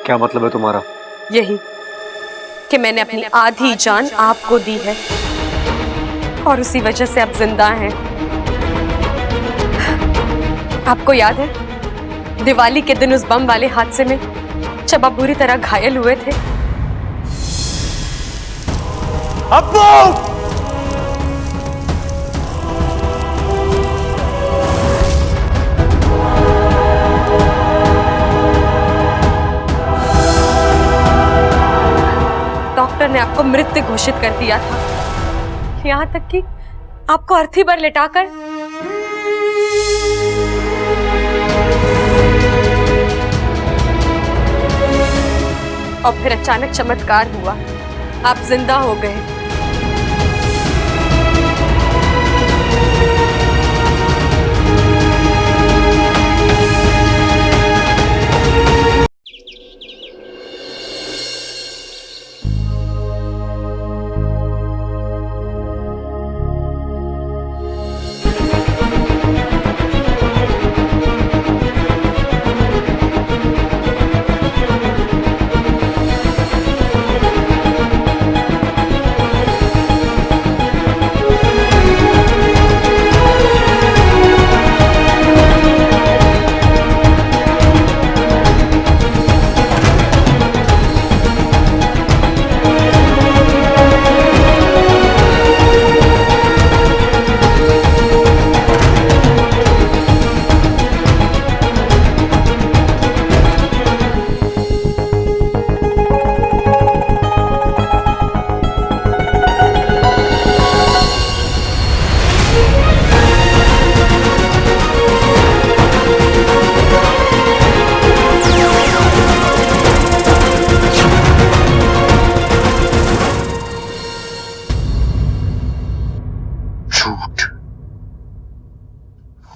क्या मतलब है तुम्हारा? यही कि मैंने अपनी आधी जान आपको दी है और उसी वजह से आप जिंदा हैं। आपको याद है दिवाली के दिन उस बम वाले हादसे में जब आप बुरी तरह घायल हुए थे? अब्बू! डॉक्टर ने आपको मृत घोषित कर दिया था, यहाँ तक कि आपको अर्थी पर लिटाकर और फिर अचानक चमत्कार हुआ, आप जिंदा हो गए।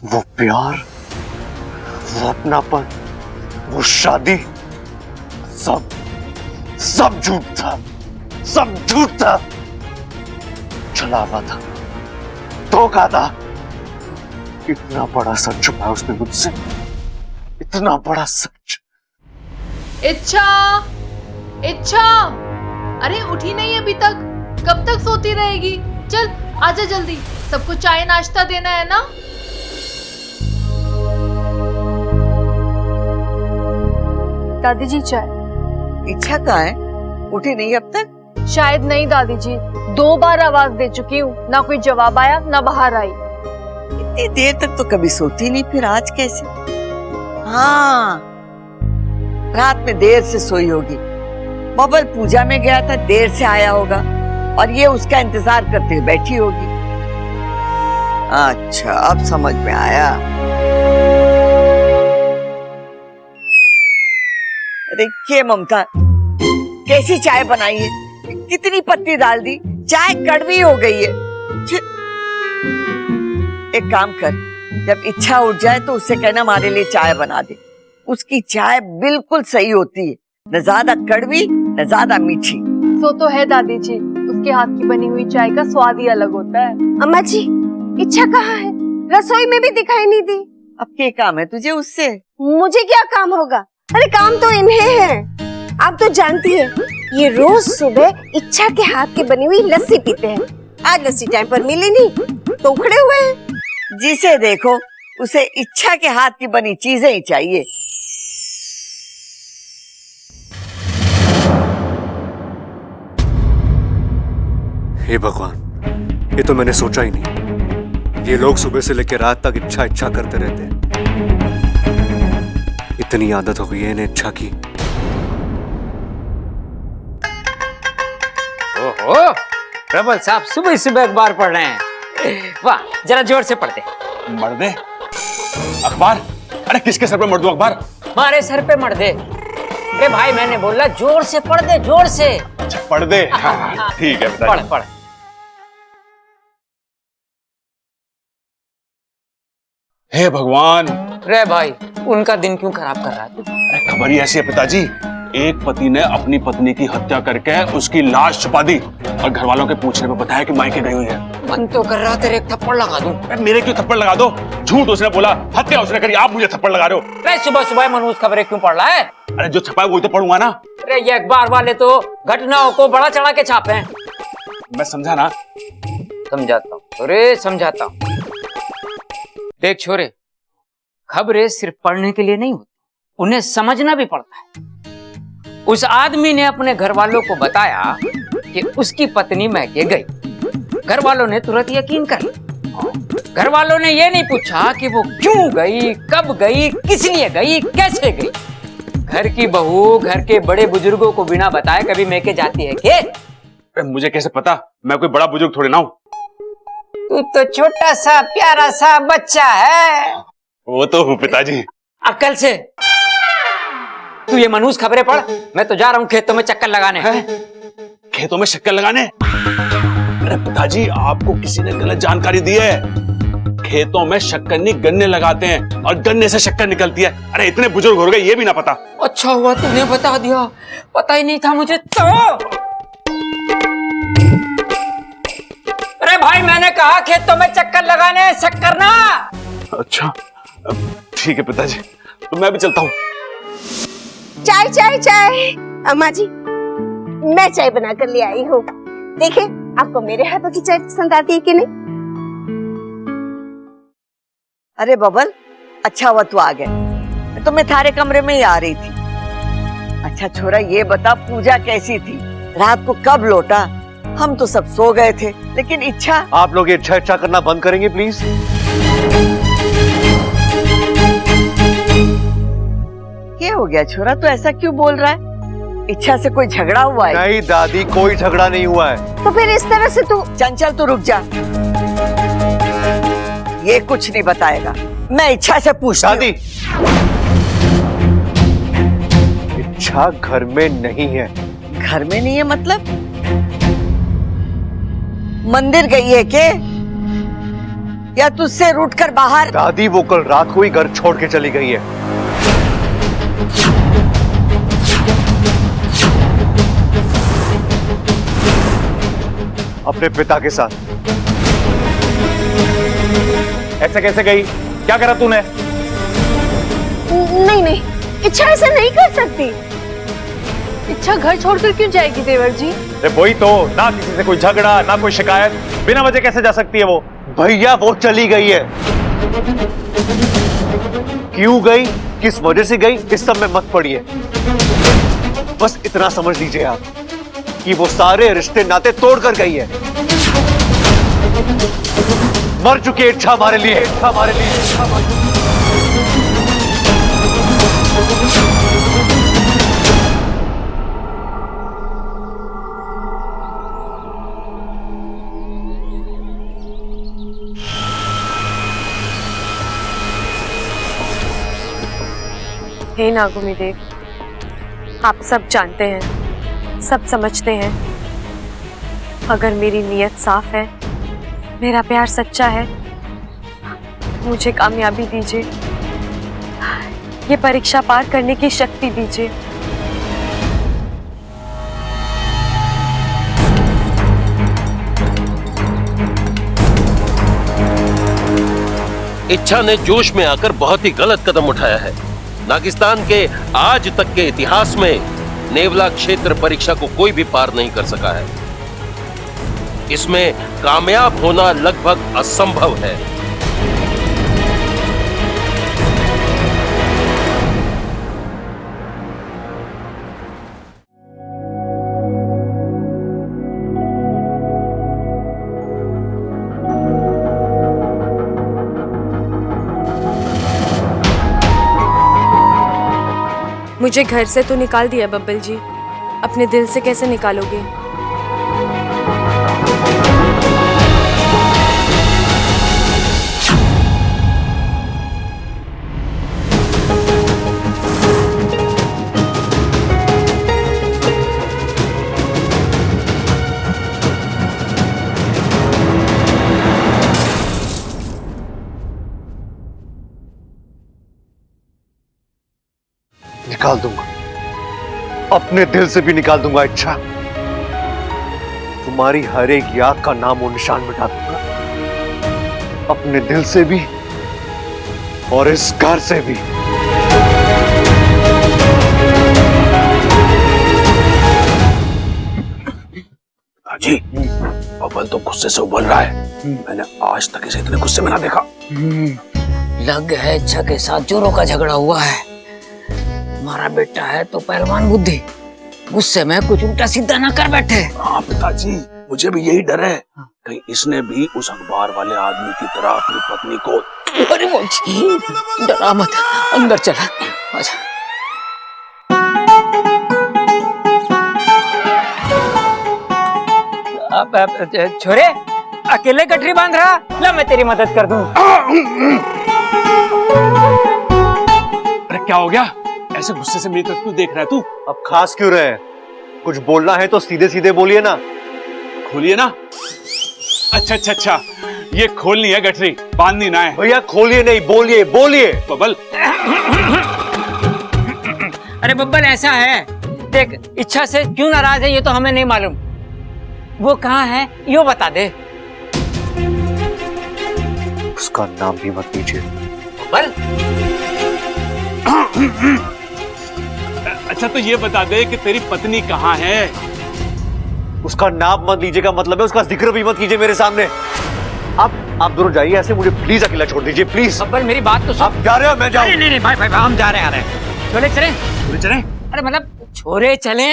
वो प्यार, वो अपनापन, वो शादी, सब सब झूठ था, सब झूठ था। छलावा था, धोखा था। इतना बड़ा सच छुपाया उसने मुझसे, इतना बड़ा सच। इच्छा, इच्छा, अरे उठी नहीं अभी तक? कब तक सोती रहेगी? चल आजा जल्दी, सबको चाय नाश्ता देना है ना। दादी जी चाय। इच्छा कहाँ है? उठी नहीं अब तक? शायद नहीं दादी जी, 2 बार आवाज दे चुकी हूँ, ना कोई जवाब आया ना बाहर आई। इतनी देर तक तो कभी सोती नहीं, फिर आज कैसे? हाँ, रात में देर से सोई होगी। बबल पूजा में गया था, देर से आया होगा और ये उसका इंतजार करते हुए बैठी होगी। अच्छा, अब समझ में आया। देखिए ममता, कैसी चाय बनाई है, कितनी पत्ती डाल दी, चाय कड़वी हो गई है। एक काम कर, जब इच्छा उठ जाए तो उससे कहना हमारे लिए चाय बना दे। उसकी चाय बिल्कुल सही होती है, न ज्यादा कड़वी न ज्यादा मीठी। सो तो है दादी जी, उसके हाथ की बनी हुई चाय का स्वाद ही अलग होता है। अम्मा जी, इच्छा कहाँ है? रसोई में भी दिखाई नहीं दी। अब क्या काम है तुझे उससे? मुझे क्या काम होगा? अरे काम तो इन्हें है। आप तो जानती है, ये रोज सुबह इच्छा के हाथ की बनी हुई लस्सी पीते हैं। आज लस्सी टाइम पर मिली नहीं तो उखड़े हुए हैं। जिसे देखो उसे इच्छा के हाथ की बनी चीजें ही चाहिए। हे भगवान, ये तो मैंने सोचा ही नहीं। ये लोग सुबह से लेकर रात तक इच्छा इच्छा करते रहते हैं। इतनी आदत हो गई है इन्हें इच्छा की। ओहो, प्रबल साहब सुबह सुबह अखबार पढ़ रहे हैं। वाह, जरा जोर से पढ़ते। मर दे अखबार? अरे किसके सर पे मर दूं अखबार? हमारे सर पे मर दे। अरे भाई मैंने बोला जोर से पढ़ दे, जोर से। अच्छा पढ़ दे, हाँ, ठीक है पढ़ पढ़। हे भगवान। रे भाई, उनका दिन क्यों खराब कर रहा है तू? अरे खबर ही ऐसी है पिताजी, एक पति ने अपनी पत्नी की हत्या करके उसकी लाश छुपा दी और घर वालों के पूछने पे बताया कि मायके गई हुई है। मन तो कर रहा तेरे एक थप्पड़ लगा दूं। अरे मेरे क्यों थप्पड़ लगा दो? झूठ उसने बोला, हत्या उसने करी, आप मुझे थप्पड़ लगा रहे हो। अरे सुबह सुबह मनोज खबरें क्यों पढ़ रहा है? अरे जो छपा है वही तो पढ़ूंगा ना। अरे ये अखबार वाले तो घटनाओं को बड़ा चढ़ा के छापे हैं। मैं समझा ना। समझाता हूँ, अरे समझाता हूँ। देख छोरे, खबरें सिर्फ पढ़ने के लिए नहीं होती, उन्हें समझना भी पड़ता है। उस आदमी ने अपने घर वालों को बताया कि उसकी पत्नी मैके गई। घर वालों ने तुरंत यकीन कर लिया। घर वालों ने यह नहीं पूछा कि वो क्यों गई, कब गई, किस लिए गई, कैसे गई। घर की बहू घर के बड़े बुजुर्गों को बिना बताए कभी मैके जाती है क्या? अरे मुझे कैसे पता? मैं कोई बड़ा बुजुर्ग थोड़ी ना हूँ। तू तो छोटा सा प्यारा सा बच्चा है। वो तो हूँ पिताजी। अक्ल से तू ये मनहूस खबरें पढ़, मैं तो जा रहा हूँ खेतों में चक्कर लगाने। खेतों में शक्कर लगाने? अरे पिताजी, आपको किसी ने गलत जानकारी दी है। खेतों में शक्कर नहीं गन्ने लगाते हैं और गन्ने से शक्कर निकलती है। अरे इतने बुजुर्ग हो गए ये भी ना पता। अच्छा हुआ तूने बता दिया, पता ही नहीं था मुझे तो। अरे भाई मैंने कहा खेतों में चक्कर लगाने, शक्कर ना। अच्छा ठीक है पिताजी, तो मैं भी चलता हूँ। चाय चाय चाय। अम्मा जी, मैं चाय बना कर ले आई हूँ। देखिए आपको मेरे हाथों की चाय पसंद आती है कि नहीं? अरे बबल, अच्छा हुआ तू आ गया, तो मैं थारे कमरे में ही आ रही थी। अच्छा छोरा, ये बता पूजा कैसी थी? रात को कब लौटा? हम तो सब सो गए थे, लेकिन इच्छा। आप लोग ये इच्छा करना बंद करेंगे प्लीज? ये हो गया छोरा, तो ऐसा क्यों बोल रहा है? इच्छा से कोई झगड़ा हुआ है? नहीं दादी, कोई झगड़ा नहीं हुआ है। तो फिर इस तरह से तू। चंचल तू रुक जा, ये कुछ नहीं बताएगा। मैं इच्छा से पूछती दादी, इच्छा घर में नहीं है। घर में नहीं है मतलब? मंदिर गई है के या तुझसे रूठ कर बाहर? दादी वो कल रात को ही घर छोड़ के चली गई है। अपने पिता के साथ। ऐसे कैसे गई? क्या करा तूने? नहीं नहीं, इच्छा ऐसा नहीं कर सकती। इच्छा घर छोड़कर क्यों जाएगी देवर जी? अरे वही तो ना, किसी से कोई झगड़ा ना कोई शिकायत, बिना वजह कैसे जा सकती है वो? भैया वो चली गई है। क्यों गई, किस वजह से गई, इस सब में मत पड़िए। बस इतना समझ लीजिए आप कि वो सारे रिश्ते नाते तोड़कर गई है। मर चुकी है इच्छा हमारे लिए, इच्छा हमारे लिए, इच्छा हमारे लिए। हे नागुमी देव, आप सब जानते हैं, सब समझते हैं। अगर मेरी नीयत साफ है, मेरा प्यार सच्चा है, मुझे कामयाबी दीजिए, ये परीक्षा पार करने की शक्ति दीजिए। इच्छा ने जोश में आकर बहुत ही गलत कदम उठाया है। नागिस्तान के आज तक के इतिहास में नेवला क्षेत्र परीक्षा को कोई भी पार नहीं कर सका है। इसमें कामयाब होना लगभग असंभव है। मुझे घर से तो निकाल दिया बब्बल जी, अपने दिल से कैसे निकालोगे? निकाल दूंगा, अपने दिल से भी निकाल दूंगा इच्छा। तुम्हारी हर एक याद का नाम और निशान मिटा दूंगा, अपने दिल से भी और इस घर से भी। जी, बबल तो गुस्से से उबल रहा है। मैंने आज तक इसे इतने गुस्से में ना देखा। लग है इच्छा के साथ चोरों का झगड़ा हुआ है। हमारा बेटा है तो पहलवान बुद्धि, गुस्से में कुछ उल्टा सीधा ना कर बैठे। हाँ पिताजी, मुझे भी यही डर है कहीं इसने भी उस अखबार वाले आदमी की तरह अपनी पत्नी को। अरे मोची, डरा मत, अंदर चला। आजा। छोरे, अकेले गठरी बांध रहा, ला मैं तेरी मदद कर दूं। अरे क्या हो गया? ऐसे गुस्से से मेरी तरफ क्यों देख रहा है तू? अब खास क्यों रहे? कुछ बोलना है तो सीधे सीधे बोलिए ना। खोलिए ना। अच्छा अच्छा अच्छा, ये खोलनी है गठरी, बांधनी ना है। भैया खोलिए नहीं, बोलिए बोलिए। बबल, अरे बब्बल ऐसा है, देख इच्छा से क्यों नाराज है ये तो हमें नहीं मालूम। वो कहाँ है यो बता दे। उसका नाम भी मत लीजिए। बब्बल, अच्छा तो ये बता दे कि तेरी पत्नी कहाँ है? उसका नाम मत लीजिएगा मतलब है उसका जिक्र भी मत कीजिए मेरे सामने। आप दोनों जाइए, ऐसे मुझे प्लीज अकेला छोड़ दीजिए प्लीज। बब्बल मेरी बात तो सुन। आप जा रहे हो? मैं जाऊं? नहीं भाई भाई हम जा रहे हैं। छोरे चले, छोरे चले। अरे मतलब छोरे चले।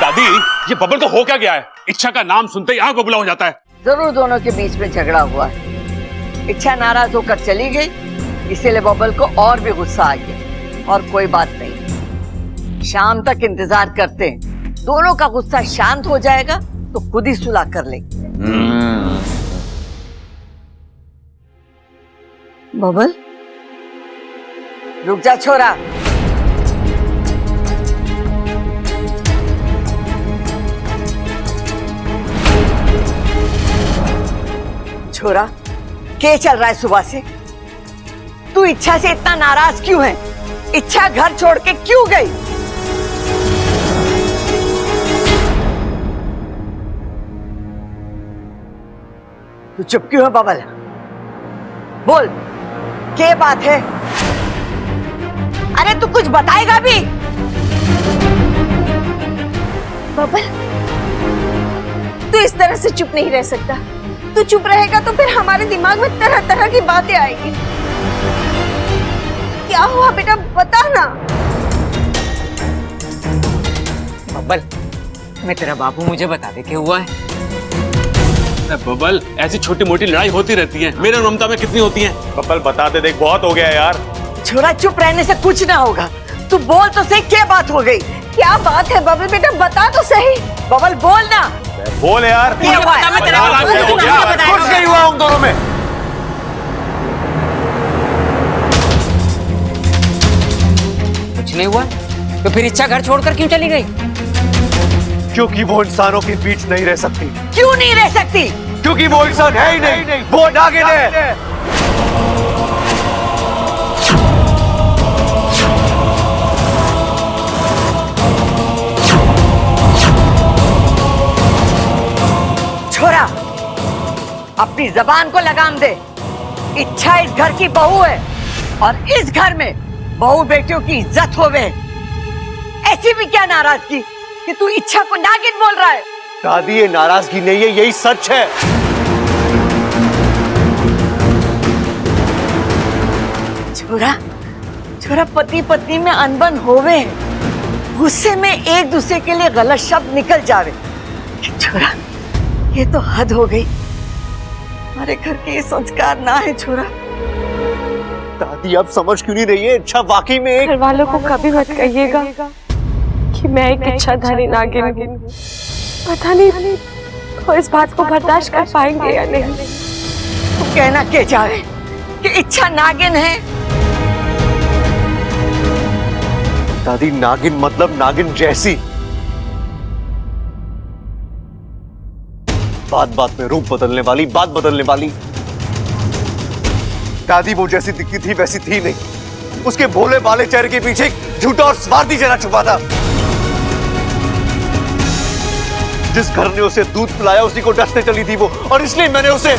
दादी, ये बबल को हो क्या गया है? इच्छा का नाम सुनते ही आग बबूला हो जाता है। जरूर दोनों के बीच में झगड़ा हुआ है। इच्छा नाराज होकर चली गई, इसीलिए बबल को और भी गुस्सा आ गया। और कोई बात नहीं, शाम तक इंतजार करते हैं। दोनों का गुस्सा शांत हो जाएगा तो खुद ही सुलह कर लेंगे। बबल, रुक जा छोरा। छोरा, क्या चल रहा है सुबह से? तू इच्छा से इतना नाराज क्यों है? इच्छा घर छोड़ के क्यों गई? तू चुप क्यों है बबल? बोल, क्या बात है? अरे तू कुछ बताएगा भी? बबल, तू इस तरह से चुप नहीं रह सकता। तू चुप रहेगा तो फिर हमारे दिमाग में तरह तरह की बातें आएंगी। क्या हुआ बेटा, बता ना। बब्बल, मैं तेरा बाबू, मुझे बता दे क्या हुआ है। बबल, ऐसी छोटी मोटी लड़ाई होती रहती है, मेरे और ममता में कितनी होती है। बब्बल बता दे, देख बहुत हो गया यार। छोरा चुप रहने से कुछ ना होगा। तू बोल तो सही, क्या बात हो गई? क्या बात है बबल बेटा, बता तो सही। बबल बोल ना। बोल यार। क्या हुआ है? कुछ नहीं हुआ उन दोनों में। कुछ नहीं हुआ तो फिर इच्छा घर छोड़कर क्यों चली गई? क्योंकि वो इंसानों के बीच नहीं रह सकती। क्यों नहीं रह सकती? क्योंकि वो इंसान है ही नहीं, वो नागिन है। छोरा, अपनी जबान को लगाम दे। इच्छा इस घर की बहू है और इस घर में बहू बेटियों की इज्जत होवे। ऐसी भी क्या नाराजगी कि तू इच्छा को नागिन बोल रहा है? दादी, ये नाराजगी नहीं है, यही सच है। छोरा, छोरा पति पत्नी में अनबन होवे, गुस्से में एक दूसरे के लिए गलत शब्द निकल जावे। छोरा, ये तो हद हो गई। हमारे घर के ये संस्कार ना है छोरा। दादी, दादी आप समझ क्यों नहीं रही है? इच्छा वाकई में एक घर वालों को कभी मत कहिएगा कि मैं एक इच्छाधारी नागिन हूँ। पता नहीं वो इस बात को बर्दाश्त कर पाएंगे या नहीं। तू कहना क्या चाहे कि इच्छा नागिन है? दादी नागिन मतलब नागिन जैसी, बात बात में रूप बदलने वाली, बात बदलने वाली। दादी वो जैसी दिखती थी वैसी थी नहीं। उसके भोले भाले चेहरे के पीछे एक झूठा और स्वार्थी चेहरा छुपा था। जिस घर ने उसे दूध पिलाया उसी को डसने चली थी वो, और इसलिए मैंने उसे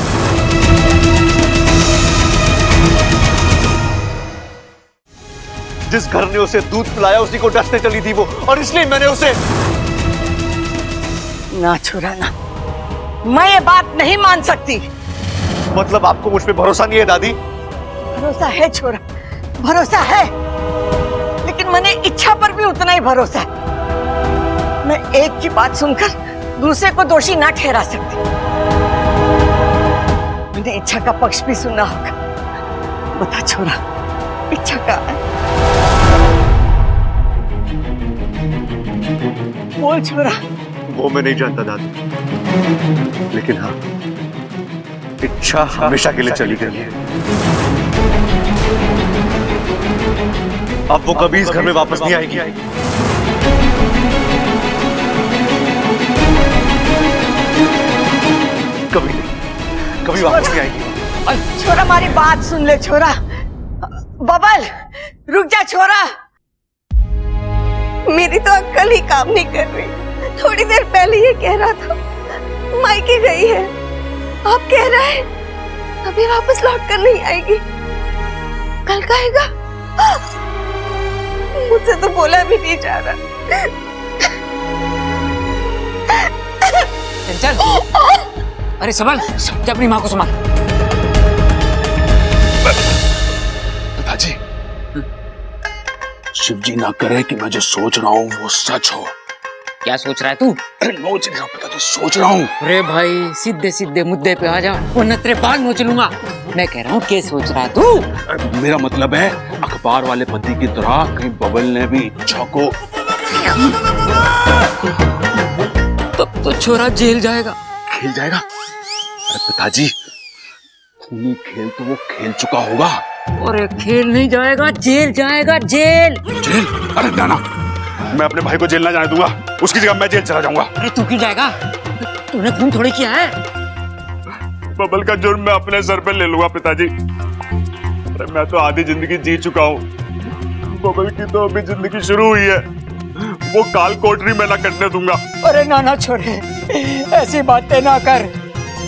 जिस घर ने उसे दूध पिलाया उसी को डसने चली थी वो, और इसलिए मैंने उसे ना छोरा ना, मैं ये बात नहीं मान सकती। मतलब आपको मुझ पे भरोसा नहीं है दादी? भरोसा है छोरा, भरोसा है, लेकिन मैंने इच्छा पर भी उतना ही भरोसा है। मैं एक की बात सुनकर दूसरे को दोषी ना ठहरा सकती। मैंने इच्छा का पक्ष भी सुनना होगा। बता छोरा, इच्छा का बोल छोरा। वो मैं नहीं जानता दादी, लेकिन हाँ, इच्छा हमेशा के लिए चली गई है। अब वो कभी इस घर में वापस नहीं आएगी। कभी नहीं, कभी वापस नहीं आएगी। छोरा हमारी बात सुन ले छोरा। बबल रुक जा छोरा। मेरी तो अक्ल ही काम नहीं कर रही। थोड़ी देर पहले ये कह रहा था मायके गई है, आप कह रहा है अभी वापस लौट कर नहीं आएगी। कल का आएगा? मुझसे तो बोला भी नहीं जा रहा। चल अरे संभाल, जा अपनी माँ को संभाल। पिताजी, शिव जी ना करे कि मैं जो सोच रहा हूँ वो सच हो। क्या सोच रहा है तू? अरे नोच रहा हूँ पिताजी, सोच रहा हूँ। अरे भाई सीधे सीधे मुद्दे पे आ जा, वरना तेरे बाल नोच लूंगा। मैं कह रहा हूँ क्या सोच रहा है तू? मेरा मतलब है अखबार वाले पति की तरह कहीं बबल ने भी इच्छा को। तब तो छोरा जेल जाएगा। खेल जाएगा? अरे पिताजी, खूनी खेल तो वो खेल चुका होगा। अरे खेल नहीं जाएगा, जेल जाएगा, जेल। जेल? अरे नाना, मैं अपने भाई को जेल ना जाने दूंगा। उसकी जगह मैं जेल चला जाऊंगा। अरे तू क्यों जाएगा? तूने खून थोड़ी किया है। बबल का जुर्म मैं अपने सर पे ले लूंगा पिताजी। अरे मैं तो आधी जिंदगी जी चुका हूँ, बबल की तो अभी जिंदगी शुरू हुई है। वो काल कोठरी में ना कटने दूंगा। अरे नाना छोड़े, ऐसी बातें ना कर।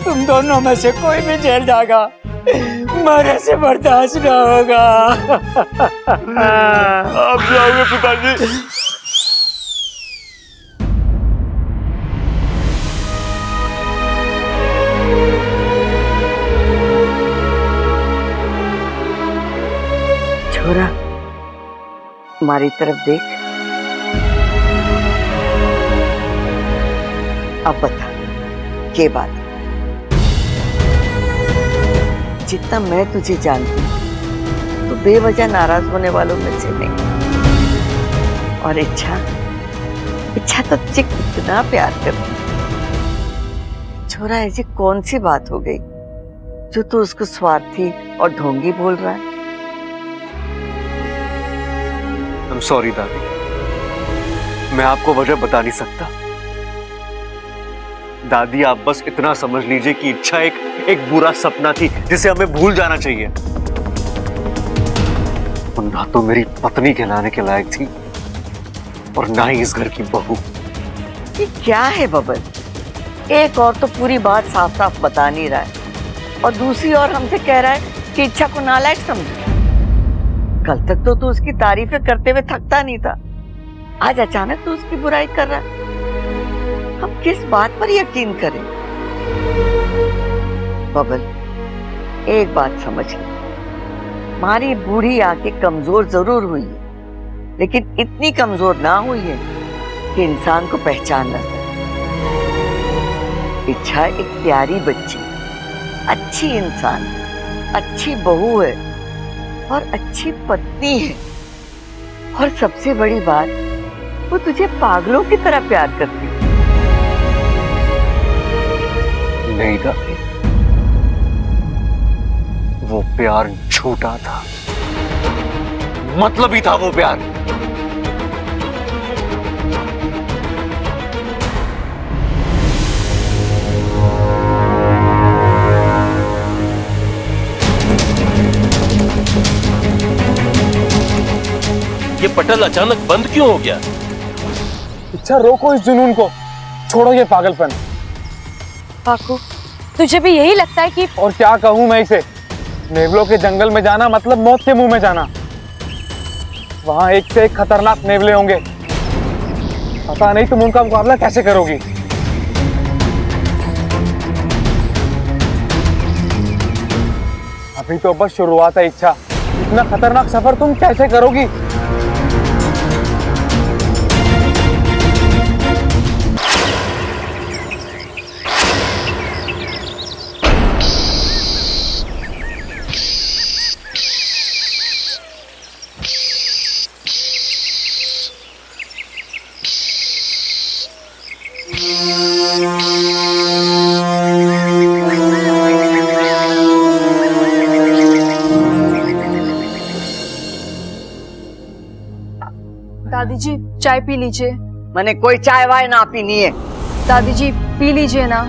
तुम दोनों में से कोई भी जेल जाएगा, मरे से बर्दाश्त ना होगा। आप जाओगे पिताजी? छोरा हमारी तरफ देख। अब बता क्या बात? जितना मैं तुझे जानती हूँ तो बेवजह नाराज होने वालों में से नहीं। और इच्छा तो तुझे कितना प्यार करती। छोरा ऐसी कौन सी बात हो गई जो तू उसको स्वार्थी और ढोंगी बोल रहा है? I'm sorry दादी, मैं आपको वजह बता नहीं सकता। दादी आप बस इतना समझ लीजिए कि इच्छा एक बुरा सपना थी जिसे हमें भूल जाना चाहिए। ना तो मेरी पत्नी कहलाने के लायक थी और ना ही इस घर की बहू। ये क्या है बबल? एक और तो पूरी बात साफ साफ बता नहीं रहा है और दूसरी ओर हमसे कह रहा है कि इच्छा को नालायक समझे। कल तक तो तू उसकी तारीफें करते हुए थकता नहीं था, आज अचानक तू उसकी बुराई कर रहा है। हम किस बात पर यकीन करें? बबल एक बात समझ ले, हमारी बूढ़ी आंखें कमजोर जरूर हुई है, लेकिन इतनी कमजोर ना हुई है कि इंसान को पहचान ना सके। इच्छा एक प्यारी बच्ची, अच्छी इंसान, अच्छी बहू है, और अच्छी पत्नी है, और सबसे बड़ी बात, वो तुझे पागलों की तरह प्यार करती है। नहीं दादी, वो प्यार झूठा था, मतलबी था वो प्यार। ये पटल अचानक बंद क्यों हो गया? इच्छा, रोको इस जुनून को, छोड़ो ये पागलपन। काकू, तुझे भी यही लगता है कि? और क्या कहूं मैं इसे, नेवलों के जंगल में जाना मतलब मौत के मुंह में जाना। वहां एक से एक खतरनाक नेवले होंगे, पता नहीं तुम उनका मुकाबला कैसे करोगी। अभी तो बस शुरुआत है इच्छा, इतना खतरनाक सफर तुम कैसे करोगी? दादी जी चाय पी लीजिए। मैंने कोई चाय वाय ना पीनी है। दादी जी पी लीजिए ना,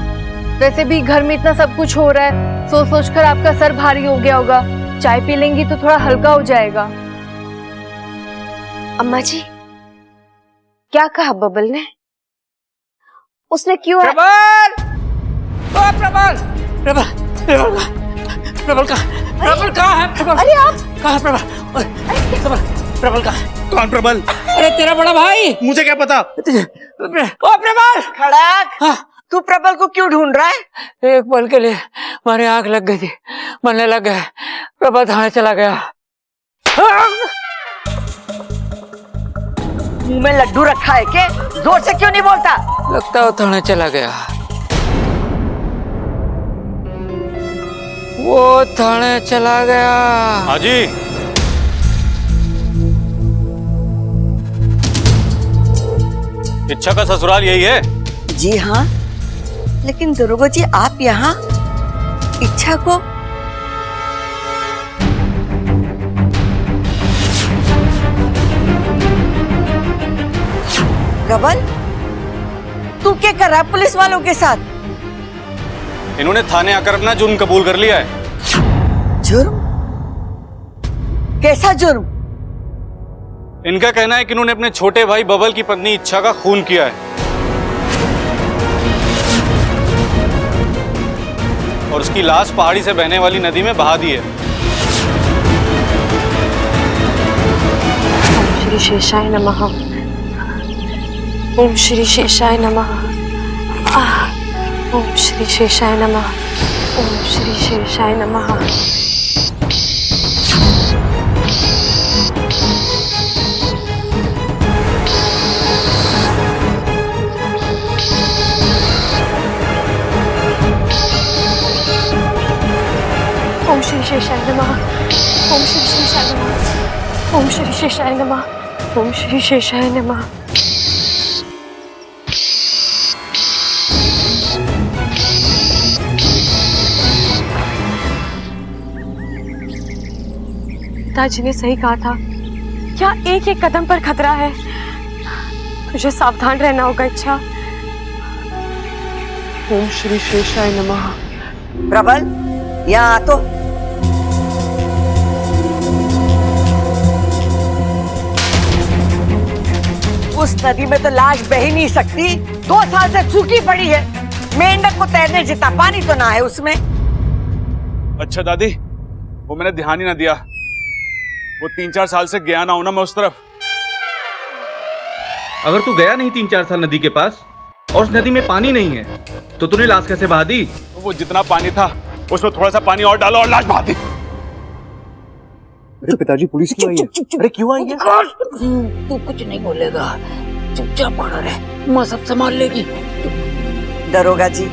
वैसे भी घर में इतना सब कुछ हो रहा है, सोच सोच कर आपका सर भारी हो गया होगा, चाय पी लेंगी तो थोड़ा हल्का हो जाएगा। अम्मा जी, क्या कहा बबल ने? उसने क्यों? प्रबल! ओ प्रबल! प्रबल! प्रबल! प्रबल कहाँ है? प्रबल! अरे आप! कहाँ है प्रबल? प्रबल कहाँ है? कौन प्रबल? अरे तेरा बड़ा भाई। मुझे क्या पता? ओ प्रबल! खड़क, तू प्रबल को क्यों ढूंढ रहा है? एक पल के लिए मारे आंख लग गई थी, मरने लग गया, प्रबल थाने चला गया। मुंह में लड्डू रखा है के? जोर से क्यों नहीं बोलता? लगता है वो थाने चला गया। वो थाने चला गया। हाँ जी। इच्छा का ससुराल यही है? जी हाँ, लेकिन दरोगा जी आप यहाँ इच्छा को? प्रबल, तू क्या कर रहा है पुलिस वालों के साथ? इन्होंने थाने आकर अपना जुर्म कबूल कर लिया है। जुर्म? कैसा जुर्म? इनका कहना है कि इन्होंने अपने छोटे भाई बबल की पत्नी इच्छा का खून किया है और उसकी लाश पहाड़ी से बहने वाली नदी में बहा दी है। ओम श्री शेषाय नमः। ओम श्री शेषाय नमः। ओम श्री शेषाय नमः। ओम श्री शेषाय नमः। ओम श्री शेषाय नमः। ओम श्री शेषाय नमः। ओम श्री शेषाय नमः। ओम श्री शेषाय नमः। पिताजी ने सही कहा था, क्या एक एक कदम पर खतरा है, तुझे सावधान रहना होगा इच्छा। ओम श्री शेषाय नमः। प्रबल, यहाँ आ तो। उस नदी में तो लाश बह ही नहीं सकती, 2 साल से सूखी पड़ी है। मेंढक को तैरने जितना पानी तो ना है उसमें। अच्छा दादी, वो मैंने ध्यान ही ना दिया, वो 3-4 साल से गया ना हूं ना मैं उस तरफ। अगर तू गया नहीं 3-4 साल नदी के पास और उस नदी में पानी नहीं है तो तूने लाश कैसे बहा दी? वो जितना पानी था उसमें थोड़ा सा पानी और डालो और लाश बहा दी। अरे पिताजी, पुलिस क्यों आई है? अरे क्यों आई है? तू कुछ नहीं बोलेगा, चुपचाप खड़ा रहे, माँ सब संभाल लेगी। दरोगा जी,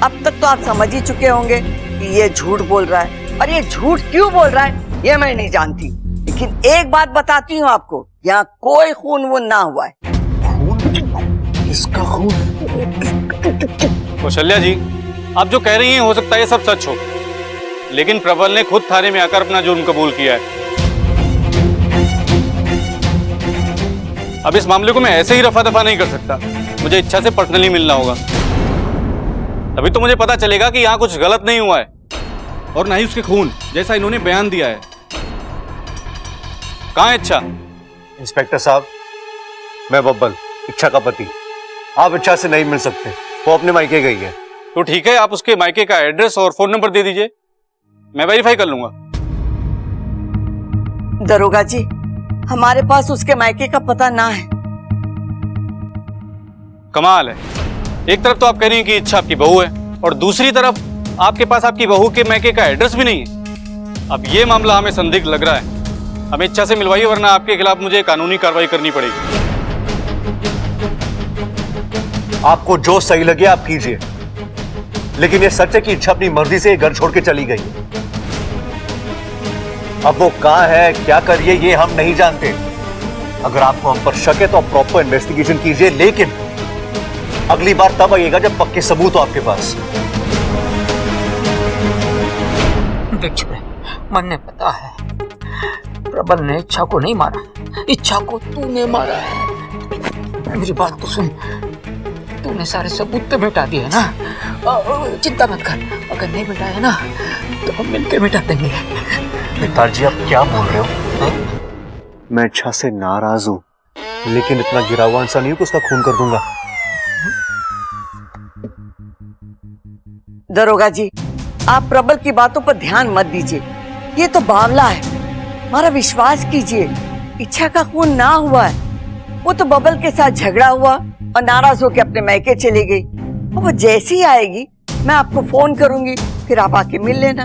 अब तक तो आप समझ ही चुके होंगे कि ये झूठ बोल रहा है, और ये झूठ क्यों बोल रहा है ये मैं नहीं जानती, लेकिन एक बात बताती हूँ आपको, यहाँ कोई खून वून ना हुआ है। इसका खून? कौशल्या जी, आप जो कह रही हैं हो सकता है ये सब सच हो, लेकिन प्रबल ने खुद थाने में आकर अपना जुर्म कबूल किया है। अब इस मामले को मैं ऐसे ही रफा दफा नहीं कर सकता, मुझे इच्छा से पर्सनली मिलना होगा, तभी तो मुझे पता चलेगा कि यहाँ कुछ गलत नहीं हुआ है और ना ही उसके खून जैसा इन्होंने बयान दिया है। कहाँ है इच्छा? इंस्पेक्टर साहब, मैं बब्बल, इच्छा का पति। आप इच्छा से नहीं मिल सकते, वो अपने मायके गई है। तो ठीक है, आप उसके मायके का एड्रेस और फोन नंबर दे दीजिए, मैं वेरीफाई कर लूंगा। दरोगा जी, हमारे पास उसके मायके का पता ना है। कमाल है, एक तरफ तो आप कह रही हैं कि इच्छा आपकी बहू है और दूसरी तरफ आपके पास आपकी बहू के मायके का एड्रेस भी नहीं है। अब ये मामला हमें संदिग्ध लग रहा है, हमें इच्छा से मिलवाइए वरना आपके खिलाफ मुझे कानूनी कार्रवाई करनी पड़ेगी। आपको जो सही लगे आप कीजिए, लेकिन ये सच है कि इच्छा अपनी मर्जी से ये घर छोड़ के चली गई। अब वो कहां है, क्या कर रही है, ये हम नहीं जानते। अगर आपको हम पर शक है तो आप प्रॉपर इन्वेस्टिगेशन कीजिए, लेकिन अगली बार तब आइएगा जब पक्के सबूत हो आपके पास। देख छोरे, मन पता है प्रबल ने इच्छा को नहीं मारा, इच्छा को तूने मारा है। मेरी बात तो सुन, तूने सारे सबूत तो मिटा दिए ना, चिंता मत कर, अगर नहीं मिटाया ना तो हम मिलकर मिटा देंगे। पिताजी आप क्या बोल रहे हो? मैं इच्छा से नाराज हूं, लेकिन इतना गिरा हुआ इंसान नहीं हूं कि उसका खून कर दूंगा। दरोगा जी, आप प्रबल की बातों पर ध्यान मत दीजिए, ये तो बावला है। हमारा विश्वास कीजिए, इच्छा का खून ना हुआ है। वो तो बबल के साथ झगड़ा हुआ और नाराज होकर अपने मायके चली गई। और वो जैसी ही आएगी मैं आपको फोन करूंगी, फिर आप आके मिल लेना।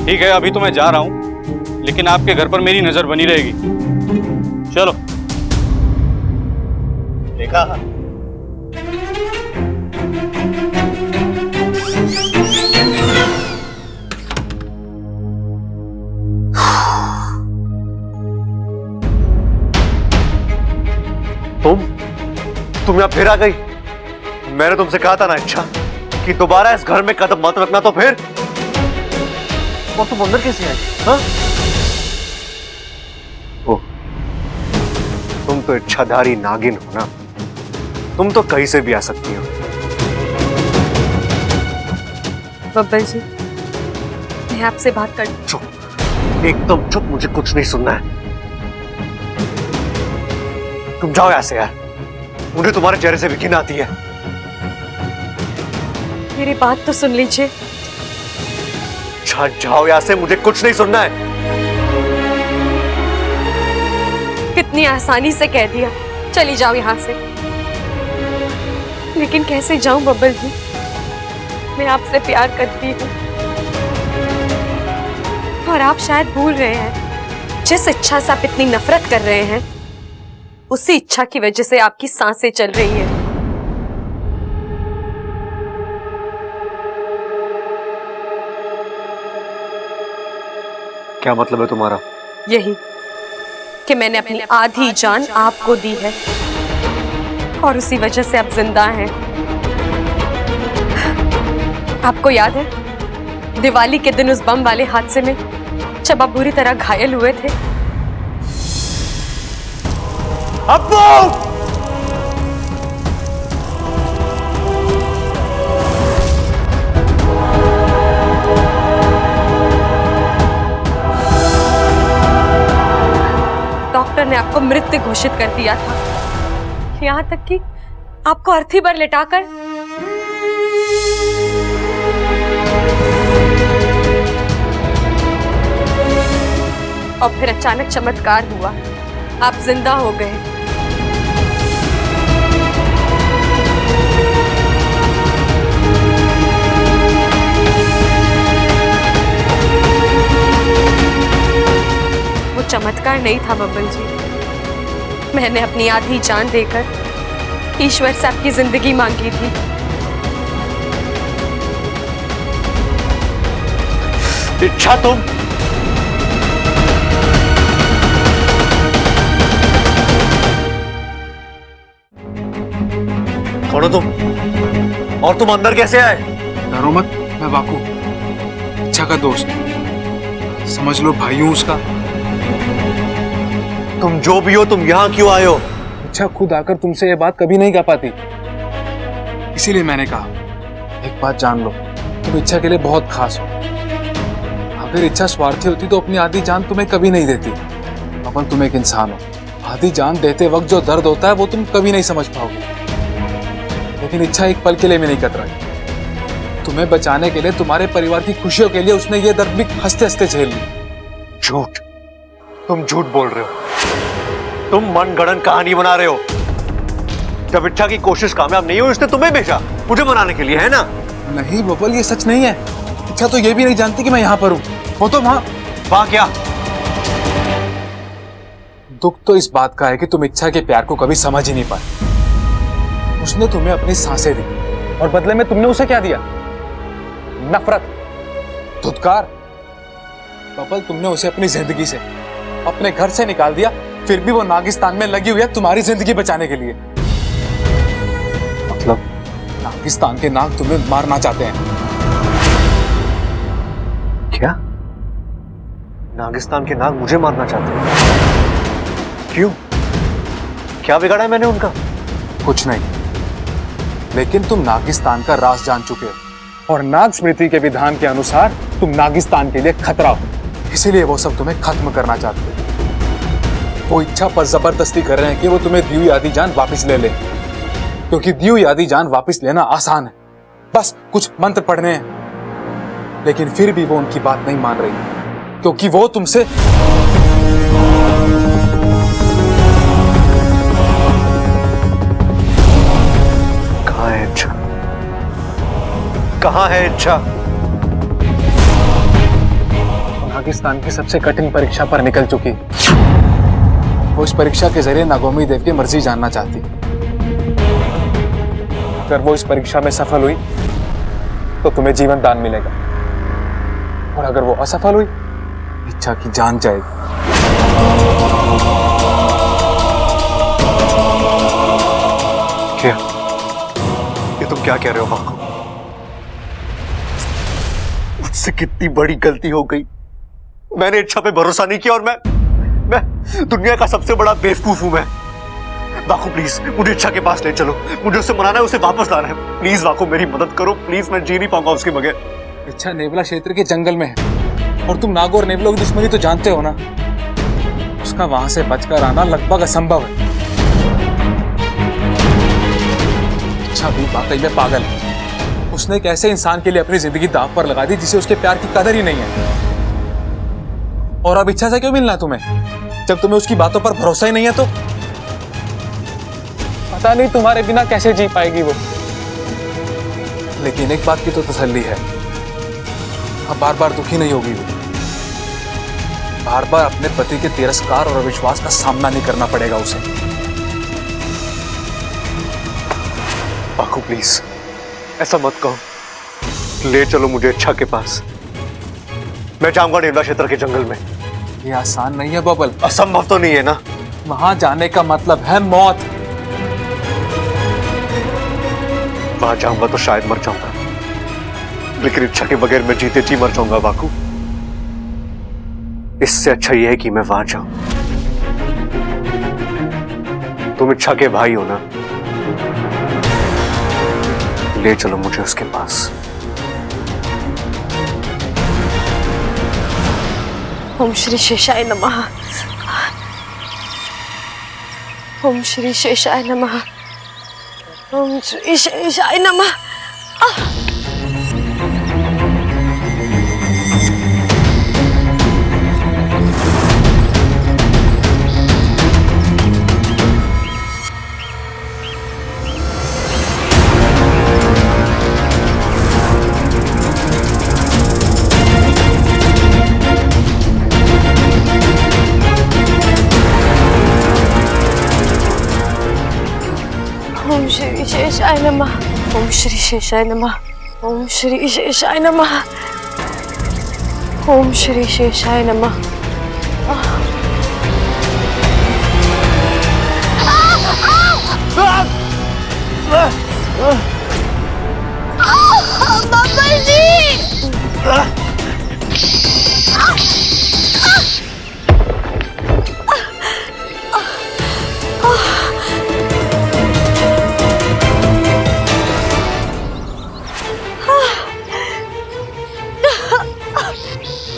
ठीक है, अभी तो मैं जा रहा हूं, लेकिन आपके घर पर मेरी नजर बनी रहेगी। चलो। देखा, तुम यहां फिर आ गई। मैंने तुमसे कहा था ना इच्छा कि दोबारा इस घर में कदम मत रखना, तो फिर और तुम अंदर कैसे आई? हाँ? ओ, तुम तो इच्छाधारी नागिन हो ना, तुम तो कहीं से भी आ सकती हो। बब्बल जी, मैं आपसे बात कर। चुप, एकदम चुप, मुझे कुछ नहीं सुनना है। तुम जाओ यहां से यार, मुझे तुम्हारे चेहरे से भी घिन आती है। मेरी बात तो सुन लीजिए। जाओ यहां से, मुझे कुछ नहीं सुनना है। कितनी आसानी से कह दिया, चली जाओ यहाँ से। लेकिन कैसे जाऊं बब्बल जी, मैं आपसे प्यार करती हूँ और आप शायद भूल रहे हैं, जिस इच्छा से आप इतनी नफरत कर रहे हैं, उसी इच्छा की वजह से आपकी सांसें चल रही हैं। क्या मतलब है तुम्हारा? यही कि मैंने अपनी आधी जान आपको दी है और उसी वजह से आप जिंदा हैं। आपको याद है दिवाली के दिन उस बम वाले हादसे में जब आप बुरी तरह घायल हुए थे? अब्बू! डॉक्टर ने आपको मृत घोषित कर दिया था, यहाँ तक कि आपको अर्थी पर लिटाकर और फिर अचानक चमत्कार हुआ, आप जिंदा हो गए। वो चमत्कार नहीं था बब्बल जी, मैंने अपनी आधी जान देकर ईश्वर से आपकी जिंदगी मांगी थी। इच्छा तुम कौन हो तुम? और तुम अंदर कैसे आए? डरो मत, मैं वाकू, इच्छा का दोस्त, समझ लो भाई हूं उसका। तुम जो भी हो, तुम यहाँ क्यों आए हो? इच्छा खुद आकर तुमसे ये बात कभी नहीं कह पाती, इसीलिए मैंने कहा एक बात जान लो, तुम इच्छा के लिए बहुत खास हो। अगर इच्छा स्वार्थी होती तो अपनी आधी जान तुम्हें कभी नहीं देती। अपन तुम एक इंसान हो, आधी जान देते वक्त जो दर्द होता है वो तुम कभी नहीं समझ पाओगे। लेकिन इच्छा एक पल के लिए भी नहीं कतराई। तुम्हें बचाने के लिए, तुम्हारे परिवार की खुशियों के लिए उसने ये दर्द भी हंसते हंसते झेल ली। झूठ, तुम झूठ बोल रहे हो। तुम मनगढ़ंत कहानी बना रहे हो। जब इच्छा की कोशिश कामयाब नहीं हुई, उसने तुम्हें भेजा मुझे मनाने के लिए, है ना? नहीं बबल, ये सच नहीं है। इच्छा तो ये भी नहीं जानती कि मैं यहाँ पर हूँ। वो तो वहां क्या? दुख तो इस बात का है कि तुम इच्छा के प्यार को कभी समझ ही नहीं पाए। उसने तुम्हें अपनी सांसें दी और बदले में तुमने उसे क्या दिया? नफरत, धुतकार। बबल, तुमने उसे अपनी जिंदगी से, अपने घर से निकाल दिया, फिर भी वो नागिस्तान में लगी हुई है तुम्हारी जिंदगी बचाने के लिए। मतलब नागिस्तान के नाग तुम्हें मारना चाहते हैं। क्या? नागिस्तान के नाग मुझे मारना चाहते हैं? क्यों? क्या बिगाड़ा है मैंने उनका? कुछ नहीं, लेकिन तुम नागिस्तान का राज जान चुके हो और नाग स्मृति के विधान के अनुसार तुम नागिस्तान के लिए खतरा हो। इसीलिए वो सब तुम्हें खत्म करना चाहते हैं। वो इच्छा पर जबरदस्ती कर रहे हैं कि वो तुम्हें दी हुई आधी जान वापस ले ले, क्योंकि दी हुई आधी जान वापस लेना आसान है, बस कुछ मंत्र पढ़ने हैं। लेकिन फिर भी वो उनकी बात नहीं मान रही, क्योंकि वो तुमसे कहाँ है इच्छा? नागिस्तान की सबसे कठिन परीक्षा पर निकल चुकी। वो इस परीक्षा के जरिए नागोमी देव की मर्जी जानना चाहती। अगर वो इस परीक्षा में सफल हुई तो तुम्हें जीवन दान मिलेगा, और अगर वो असफल हुई, इच्छा की जान जाएगी। क्या? ये तुम क्या कह रहे हो वाकू? मुझसे कितनी बड़ी गलती हो गई। मैंने इच्छा पे भरोसा नहीं किया और मैं दुनिया का सबसे बड़ा बेवकूफ हूं मैं। वाकू प्लीज मुझे इच्छा के पास ले चलो, मुझे उससे मनाना है, उसे वापस लाना है। प्लीज वाकू मेरी मदद करो प्लीज, मैं जी नहीं पाऊंगा उसके बगैर। इच्छा नेवला क्षेत्र के जंगल में है और तुम नागो और नेवलों की दुश्मनी तो जानते हो ना। उसका वहां से बचकर आना लगभग असंभव है। इच्छा भी वाकई में पागल है। उसने एक ऐसे इंसान के लिए अपनी जिंदगी दांव पर लगा दी जिसे उसके प्यार की कदर ही नहीं है। और अब इच्छा से क्यों मिलना है तुम्हें, जब तुम्हें उसकी बातों पर भरोसा ही नहीं है? तो पता नहीं तुम्हारे बिना कैसे जी पाएगी वो। लेकिन एक बात की तो तसल्ली है, अब बार बार दुखी नहीं होगी वो। बार बार अपने पति के तिरस्कार और अविश्वास का सामना नहीं करना पड़ेगा उसे। वाकू प्लीज ऐसा मत कहो, ले चलो मुझे इच्छा के पास। मैं जाऊंगा नेवला क्षेत्र के जंगल में। ये आसान नहीं है बबल। असंभव तो नहीं है ना? वहां जाने का मतलब है मौत। वहां जाऊंगा तो शायद मर जाऊंगा, लेकिन इच्छा के बगैर मैं जीते जी मर जाऊंगा वाकू। इससे अच्छा यह है कि मैं वहां जाऊं। तुम इच्छा के भाई हो ना, ले चलो मुझे उसके पास। ओम श्री शेषाय नमः। ओम श्री शेषाय नमः। ओम श्री शेषाय नमः। ओम श्री शेषाय नमः। ओम श्री शेषाय नमः। ओम श्री शेषाय नमः। ओम श्री शेषाय नमः। बब्बर जी।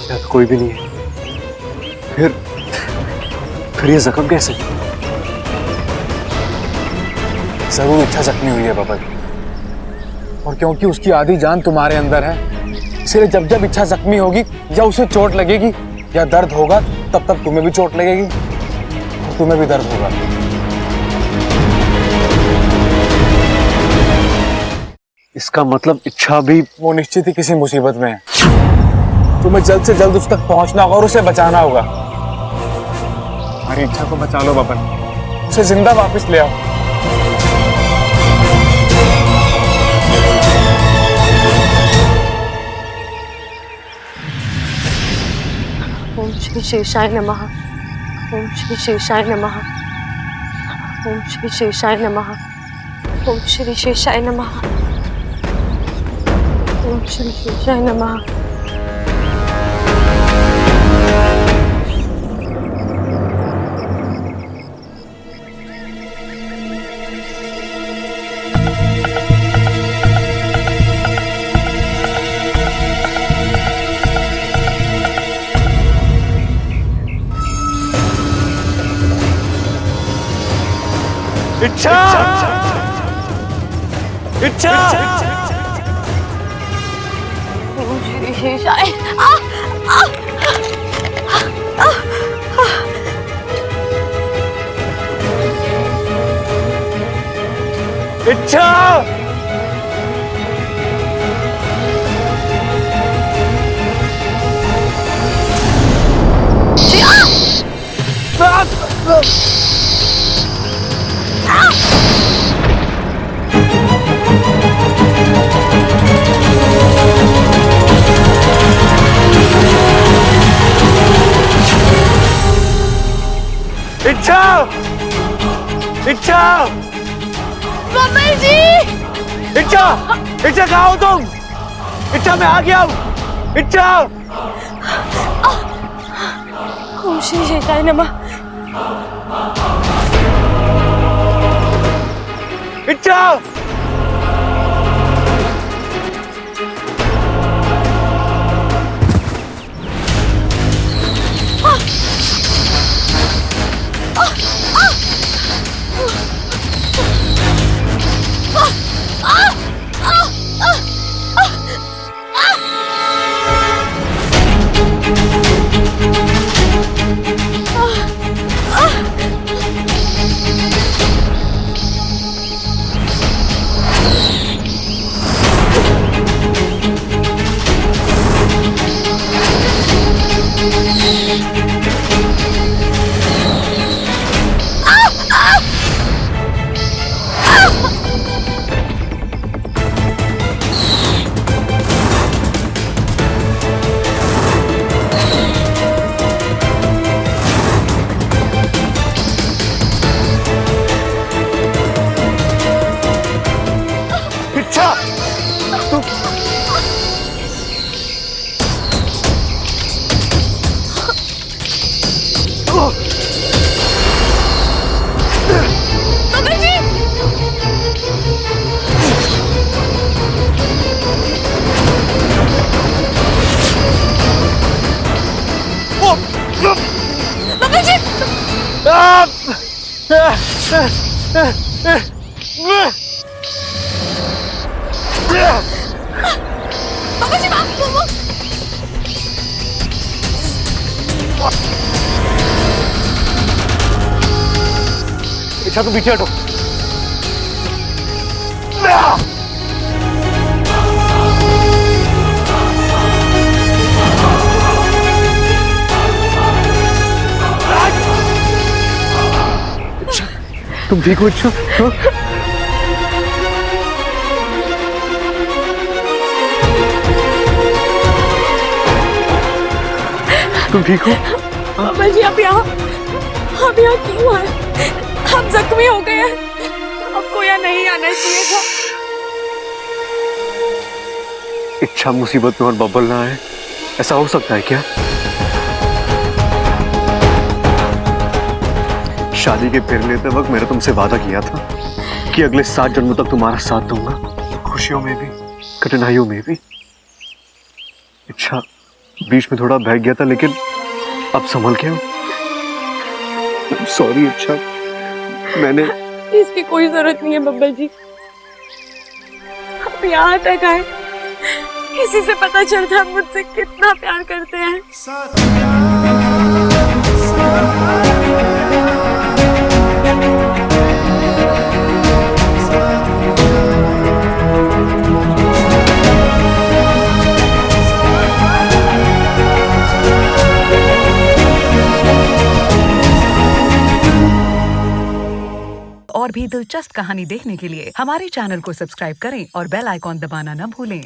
यहाँ तो कोई भी नहीं है। फिर ये जख्म कैसे? जरूर इच्छा जख्मी हुई है बबल, और क्योंकि उसकी आधी जान तुम्हारे अंदर है, इसलिए जब जब इच्छा जख्मी होगी या उसे चोट लगेगी या दर्द होगा, तब तब तुम्हें भी चोट लगेगी और तुम्हें भी दर्द होगा। इसका मतलब इच्छा भी वो निश्चित ही किसी मुसीबत में है। तुम्हें जल्द से जल्द उस तक पहुंचना होगा और उसे बचाना होगा। हमारी इच्छा को बचा लो बबल, उसे जिंदा वापस ले आओ। ओम श्री शेषाय नमः। ओम श्री शेषाय नमः। ओम श्री शेषाय नमः। ओम श्री शेषाय नमः। ओम श्री शेषाय नमः। इच्छा, इच्छा, ओम श्री शेषाय। इच्छा, इच्छा, इच्छा, बब्बर जी। इच्छा, इच्छा कहाँ हो तुम? इच्छा मैं आ गया हूँ। इच्छा, ओम श्री शेषाय नमः। इच्छा, इच्छा तुम पीछे हटो। तुम ठीक हो इच्छा? तुम ठीक हो? बब्बल जी आप यहाँ क्यों आए? हम जख्मी हो गए हैं, आपको यहाँ नहीं आना चाहिए था। इच्छा मुसीबत में और बब्बल ना आए, ऐसा हो सकता है क्या? शादी के फिर लेते वक्त मैंने तुमसे वादा किया था कि अगले 7 जन्मों तक तुम्हारा साथ दूंगा, खुशियों में भी कठिनाइयों में भी। इच्छा बीच में थोड़ा बहक गया था, लेकिन अब संभल के हूं। सॉरी इच्छा, मैंने इसकी कोई जरूरत नहीं है बब्बल जी, आप यहाँ तक आए, इसी से पता चलता है मुझसे कितना प्यार करते हैं। और भी दिलचस्प कहानी देखने के लिए हमारे चैनल को सब्सक्राइब करें और बेल आइकॉन दबाना न भूलें।